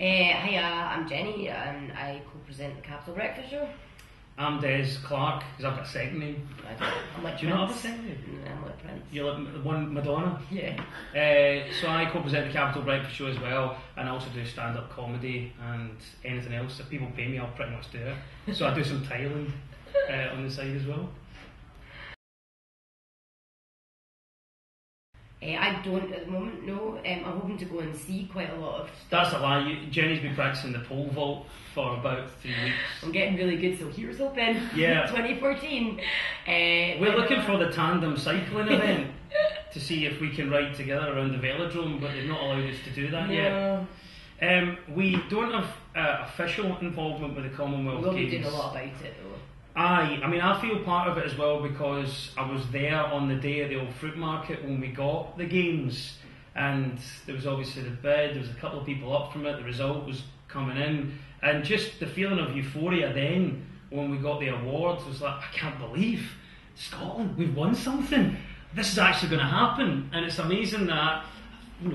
Hiya, I'm Jenny and I co-present the Capital Breakfast Show. I'm Des Clark, because I've got a second name. I'm like Do you not have a second name? I'm like Prince. You're like one Madonna? Yeah. So I co-present the Capital Breakfast Show as well, and I also do stand-up comedy and anything else. If people pay me, I'll pretty much do it. So I do some tiling on the side as well. I don't at the moment, no. I'm hoping to go and see quite a lot of stuff. That's a lie. Jenny's been practicing the pole vault for about 3 weeks. I'm getting really good, so here's hoping. Yeah. 2014. We're looking for the tandem cycling event to see if we can ride together around the velodrome, but they've not allowed us to do that yet. We don't have official involvement with the Commonwealth We'll Games. be doing a lot about it though. I feel part of it as well because I was there on the day of the old fruit market when we got the games, and there was obviously the bid, there was a couple of people up from it, the result was coming in, and just the feeling of euphoria then when we got the awards was like, I can't believe Scotland, we've won something, this is actually going to happen. And it's amazing that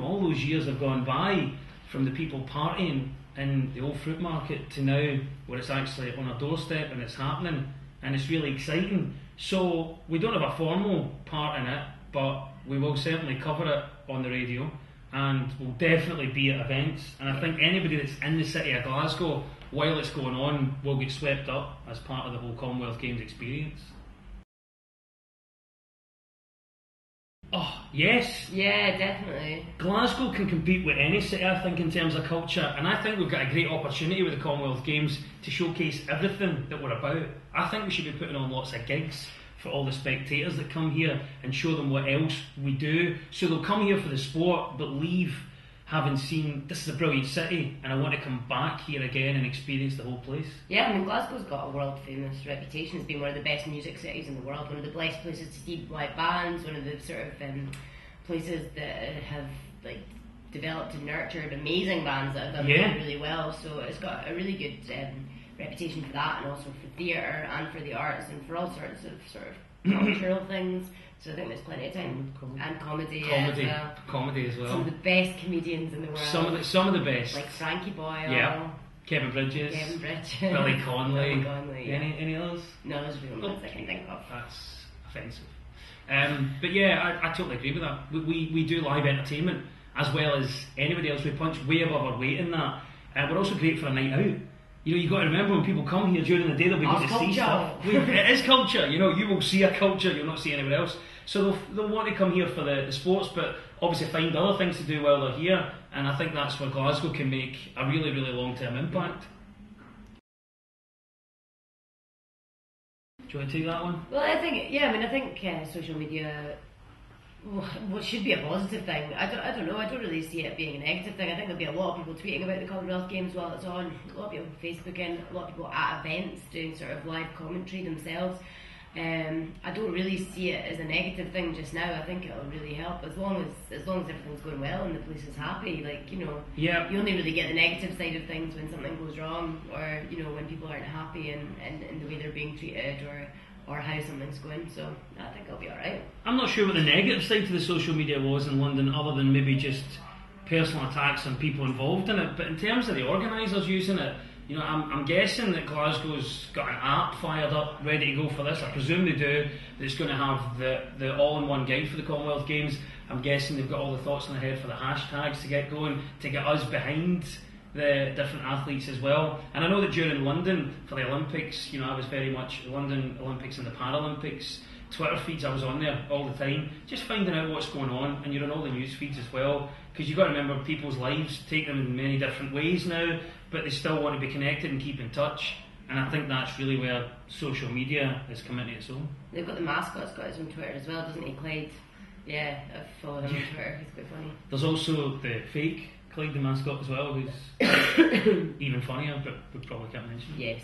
all those years have gone by from the people partying in the old fruit market to now where it's actually on our doorstep and it's happening and it's really exciting. So we don't have a formal part in it, but we will certainly cover it on the radio and we'll definitely be at events, and I think anybody that's in the city of Glasgow while it's going on will get swept up as part of the whole Commonwealth Games experience. Oh, yes. Yeah, definitely. Glasgow can compete with any city, I think, in terms of culture, and I think we've got a great opportunity with the Commonwealth Games to showcase everything that we're about. I think we should be putting on lots of gigs for all the spectators that come here and show them what else we do. So they'll come here for the sport, but leave having seen, this is a brilliant city, and I want to come back here again and experience the whole place. Yeah, I mean, Glasgow's got a world famous reputation as being one of the best music cities in the world, one of the best places to see live bands, one of the sort of places that have developed and nurtured amazing bands that have done really well. So it's got a really good reputation for that, and also for theatre and for the arts and for all sorts of sort of cultural things. So I think there's plenty of time. And comedy as well. Some of the best comedians in the world. Some of the best. Like Frankie Boyle. Yeah. Kevin Bridges. Billy Connolly. Any others? No, those are the only ones I can think of. That's offensive. But yeah, I totally agree with that. We do live entertainment as well as anybody else. We punch way above our weight in that. We're also great for a night out. You've got to remember when people come here during the day, they'll be able to see stuff. It is culture. You will see a culture you'll not see anywhere else. So they'll want to come here for the sports, but obviously find other things to do while they're here. And I think that's where Glasgow can make a really, really long-term impact. Do you want to take that one? Well, I think social media, what should be a positive thing. I don't know. I don't really see it being a negative thing. I think there'll be a lot of people tweeting about the Commonwealth Games while it's on. A lot of people Facebooking. A lot of people at events doing sort of live commentary themselves. I don't really see it as a negative thing just now. I think it'll really help as long as everything's going well and the police is happy. You only really get the negative side of things when something goes wrong, or when people aren't happy in the way they're being treated, or how something's going. So I think I'll be alright. I'm not sure what the negative side to the social media was in London, other than maybe just personal attacks on people involved in it. But in terms of the organisers using it, I'm guessing that Glasgow's got an app fired up, ready to go for this. I presume they do. It's going to have the all-in-one guide for the Commonwealth Games. I'm guessing they've got all the thoughts in their head for the hashtags to get going, to get us behind the different athletes as well. And I know that during London for the Olympics, I was very much London Olympics and the Paralympics Twitter feeds. I was on there all the time, just finding out what's going on, and you're on all the news feeds as well, because you've got to remember people's lives take them in many different ways now, but they still want to be connected and keep in touch. And I think that's really where social media is coming to its own. They've got the mascot's got his own Twitter as well, doesn't he, Clyde? Yeah, I've followed him on Twitter. He's quite funny. There's also the fake Clyde the mascot as well, who's even funnier, but we probably can't mention. Yes,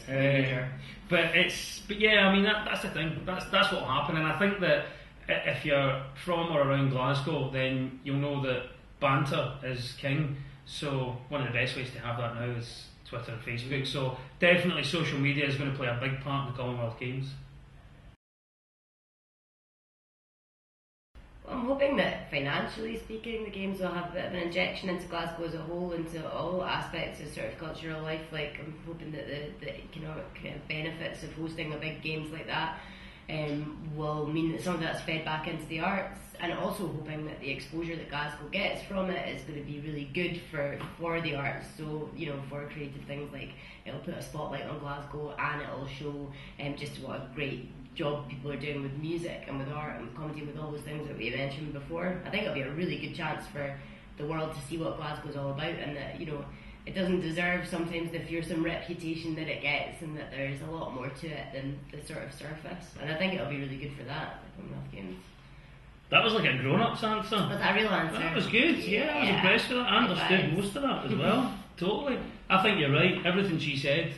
but yeah, I mean that's the thing. That's what will happen, and I think that if you're from or around Glasgow, then you'll know that banter is king. So one of the best ways to have that now is Twitter and Facebook. So definitely social media is going to play a big part in the Commonwealth Games. Well, I'm hoping that financially speaking, the games will have a bit of an injection into Glasgow as a whole, into all aspects of sort of cultural life. Like, I'm hoping that the economic kind of benefits of hosting a big games like that will mean that some of that's fed back into the arts, and also hoping that the exposure that Glasgow gets from it is going to be really good for the arts. So, you know, for creative things, like it'll put a spotlight on Glasgow, and it'll show just what a great job people are doing with music and with art and comedy, with all those things that we mentioned before. I think it'll be a really good chance for the world to see what Glasgow's all about, and that, you know, it doesn't deserve sometimes the fearsome reputation that it gets, and that there's a lot more to it than the sort of surface. And I think it'll be really good for that, the Commonwealth Games. That was like a grown-up's answer. Was that a real answer? That was good, yeah, I was impressed with that. I understood most of that as well, totally. I think you're right, everything she said,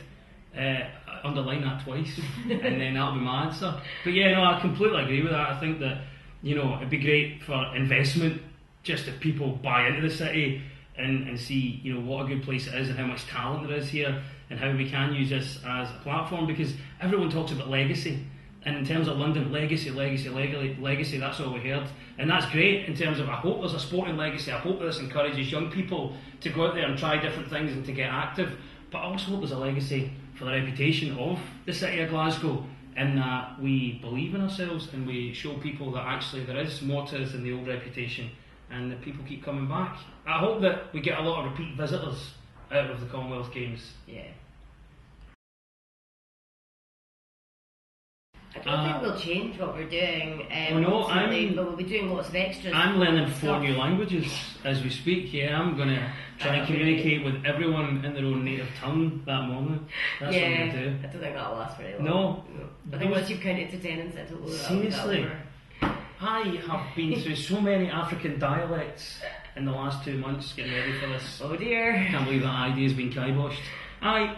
underline that twice, and then that'll be my answer. But yeah, no, I completely agree with that. I think that, you know, it'd be great for investment, just if people buy into the city and see, you know, what a good place it is and how much talent there is here, and how we can use this as a platform, because everyone talks about legacy. And in terms of London, legacy, that's all we heard. And that's great in terms of, I hope there's a sporting legacy. I hope this encourages young people to go out there and try different things and to get active. But I also hope there's a legacy for the reputation of the city of Glasgow, in that we believe in ourselves and we show people that actually there is more to us than the old reputation, and that people keep coming back. I hope that we get a lot of repeat visitors out of the Commonwealth Games. Yeah. I don't think we'll change what we're doing, but we'll be doing lots of extras. I'm learning 4 new languages as we speak. Yeah, I'm going to try and communicate with everyone in their own native tongue that morning. That's what I'm going to do. I don't think that'll last very long. No. I think once you've counted to 10 and settled, seriously, I have been through so many African dialects in the last 2 months getting ready for this. Oh dear. I can't believe that idea's been kiboshed. I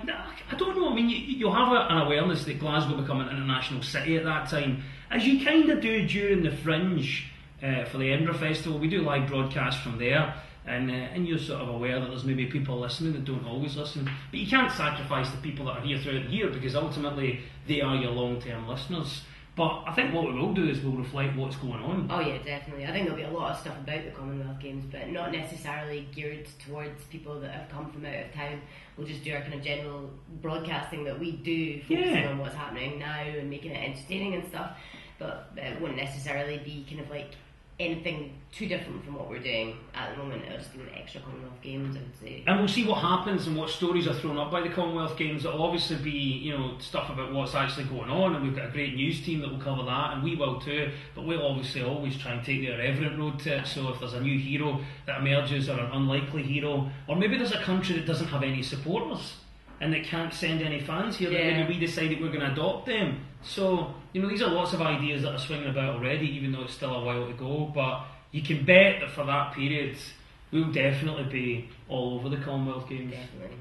don't know, I mean, you'll have an awareness that Glasgow will become an international city at that time, as you kind of do during the Fringe for the Edinburgh Festival. We do live broadcasts from there, and you're sort of aware that there's maybe people listening that don't always listen, but you can't sacrifice the people that are here throughout the year, because ultimately they are your long-term listeners. But I think what we will do is we'll reflect what's going on. Oh yeah, definitely. I think there'll be a lot of stuff about the Commonwealth Games, but not necessarily geared towards people that have come from out of town. We'll just do our kind of general broadcasting that we do, focusing on what's happening now and making it entertaining and stuff. But it won't necessarily be kind of like anything too different from what we're doing at the moment. It'll just be an extra Commonwealth Games, I would say. And we'll see what happens and what stories are thrown up by the Commonwealth Games. It'll obviously be, you know, stuff about what's actually going on, and we've got a great news team that will cover that, and we will too, but we'll obviously always try and take the irreverent road to it. So if there's a new hero that emerges, or an unlikely hero, or maybe there's a country that doesn't have any supporters and that can't send any fans here, that maybe we decide that we're going to adopt them. So, you know, these are lots of ideas that are swinging about already, even though it's still a while to go. But you can bet that for that period, we'll definitely be all over the Commonwealth Games. Definitely.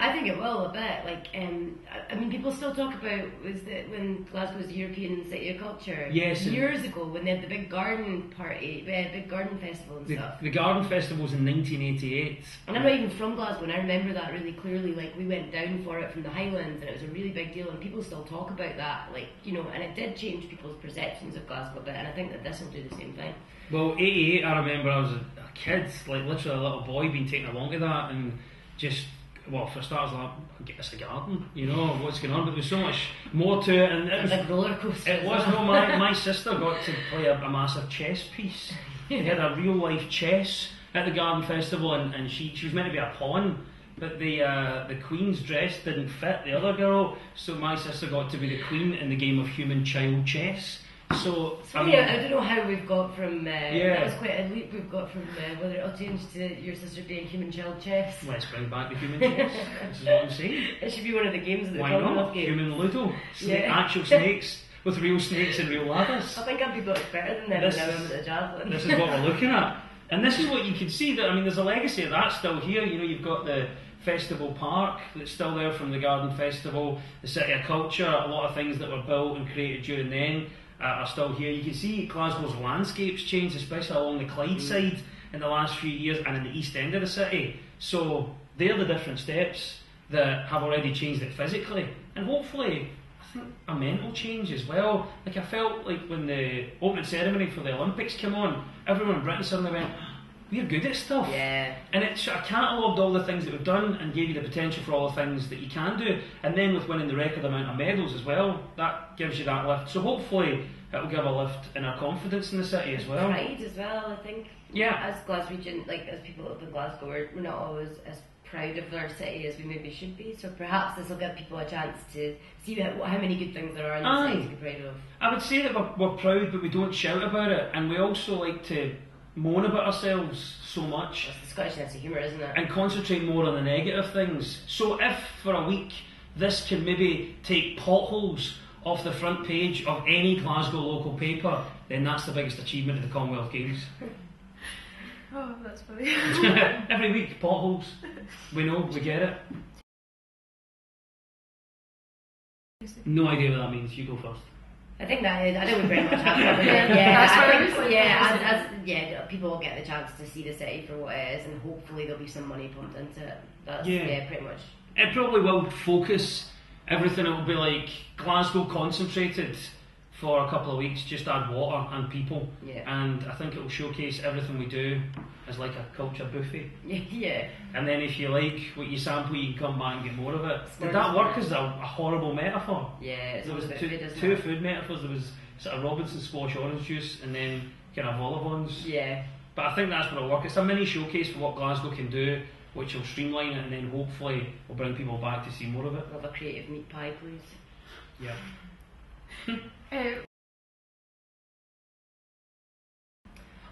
I think it will a bit. Like, I mean, people still talk about when Glasgow was the European City of Culture. Yes. Years ago, when they had the big garden party, big garden festival and stuff. The garden festival was in 1988. And I'm not even from Glasgow, and I remember that really clearly. Like, we went down for it from the Highlands, and it was a really big deal, and people still talk about that. Like, you know, and it did change people's perceptions of Glasgow a bit, and I think that this will do the same thing. Well, 88, I remember I was a kid, like literally a little boy, being taken along to that, and just, well, for starters, like, get us a garden, you know, what's going on, but there was so much more to it, and it was like roller coaster. It was, no, my sister got to play a massive chess piece. They had a real life chess at the garden festival, and she was meant to be a pawn, but the queen's dress didn't fit the other girl, so my sister got to be the queen in the game of human child chess. So I mean, I don't know how we've got from that was quite a leap we've got from whether it'll change to your sister being human child chess. Let's bring back the human chess. This is what I'm saying. It should be one of the games of the Commonwealth Games. Human Ludo. Actual snakes with real snakes and real ladders. I think I'd be better than them now with the javelin. This is what we're looking at. And this is what you can see, that I mean, there's a legacy of that still here. You know, you've got the Festival Park that's still there from the Garden Festival, the City of Culture, a lot of things that were built and created during then are still here. You can see Glasgow's landscapes change, especially along the Clyde side in the last few years, and in the east end of the city. So they're the different steps that have already changed it physically, and hopefully I think a mental change as well. Like I felt like when the opening ceremony for the Olympics came on, everyone in Britain suddenly went, we're good at stuff. Yeah. And it sort of catalogued all the things that we've done and gave you the potential for all the things that you can do. And then with winning the record amount of medals as well, that gives you that lift. So hopefully it will give a lift in our confidence in the city as well. Pride as well, I think. Yeah. As Glaswegian, like as people up in Glasgow, we're not always as proud of our city as we maybe should be. So perhaps this will give people a chance to see how many good things there are in the city to be proud of. I would say that we're proud, but we don't shout about it. And we also like to moan about ourselves so much. That's the Scottish sense of humour, isn't it? And concentrate more on the negative things. So if for a week this can maybe take potholes off the front page of any Glasgow local paper, then that's the biggest achievement of the Commonwealth Games. Oh, that's funny. Every week, potholes. We know, we get it. No idea what that means. You go first. I think that is. I think we very much have covered it. That's what I was think, like, yeah, people will get the chance to see the city for what it is, and hopefully there'll be some money pumped into it. That's pretty much. It probably will focus everything. It will be like Glasgow concentrated for a couple of weeks, just add water and people. Yeah. And I think it will showcase everything we do as like a culture buffet. Yeah. And then if you like what you sample, you can come back and get more of it. Did that work as a horrible metaphor? Yeah, it's There was always two food metaphors. There was sort of Robinson squash orange juice and then kind of vol-au-vents. Yeah. But I think that's what it'll work. It's a mini showcase for what Glasgow can do, which will streamline it, and then hopefully will bring people back to see more of it. We'll have a creative meat pie, please. Yeah.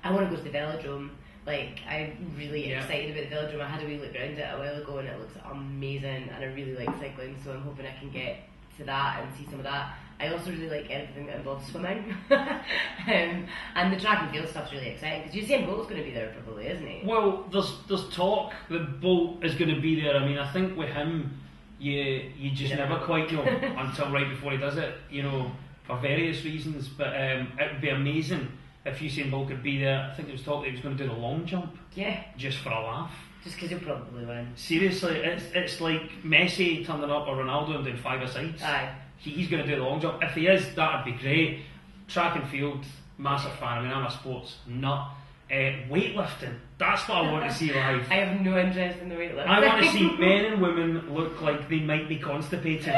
I want to go to the velodrome. Like, I'm really excited about the velodrome. I had a wee look around it a while ago and it looks amazing, and I really like cycling, so I'm hoping I can get to that and see some of that. I also really like anything that involves swimming. And the track and field stuff's really exciting, because Usain Bolt's going to be there probably, isn't he? Well, there's talk that Bolt is going to be there. I mean, I think with him, you just never quite know until right before he does it, you know, for various reasons. But it would be amazing if Usain Bolt could be there. I think it was talk that he was going to do the long jump. Yeah. Just for a laugh. Just because he'll probably win. Seriously, it's like Messi turning up or Ronaldo and doing 5-a-sides. Aye. He's going to do the long jump. If he is, that'd be great. Track and field, massive fan. I mean, I'm a sports nut. Weightlifting, that's what I want to see live. I have no interest in the weightlifting. I want to see men and women look like they might be constipated.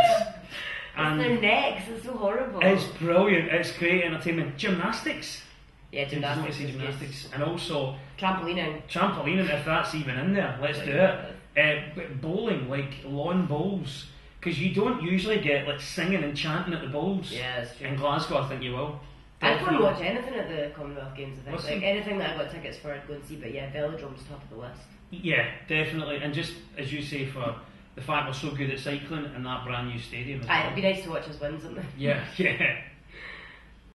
And their necks, it's so horrible. It's brilliant, it's great entertainment. Gymnastics. Yeah, gymnastics. I want to see gymnastics. And also trampolining, if that's even in there, let's do it. But bowling, like lawn bowls, because you don't usually get like singing and chanting at the bowls. Yeah, that's true. In Glasgow, I think you will. I'd go and watch anything at the Commonwealth Games, I think. Listen. Like anything that I got tickets for, I'd go and see. But yeah, velodrome's top of the list. Yeah, definitely. And just as you say, for the fact we're so good at cycling and that brand new stadium as Aye, well. it'd be nice to watch us win something. Yeah.